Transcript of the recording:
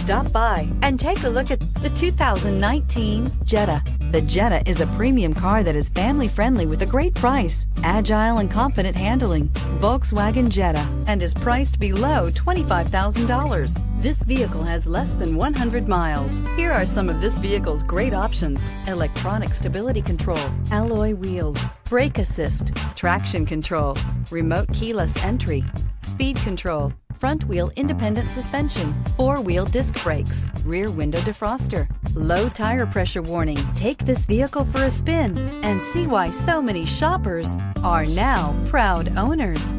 Stop by and take a look at the 2019 Jetta. The Jetta is a premium car that is family-friendly with a great price, agile and confident handling. Volkswagen Jetta, and is priced below $25,000. This vehicle has less than 100 miles. Here are some of this vehicle's great options: electronic stability control, alloy wheels, brake assist, traction control, remote keyless entry, speed control, front wheel independent suspension, four-wheel disc brakes, rear window defroster, low tire pressure warning. Take this vehicle for a spin and see why so many shoppers are now proud owners.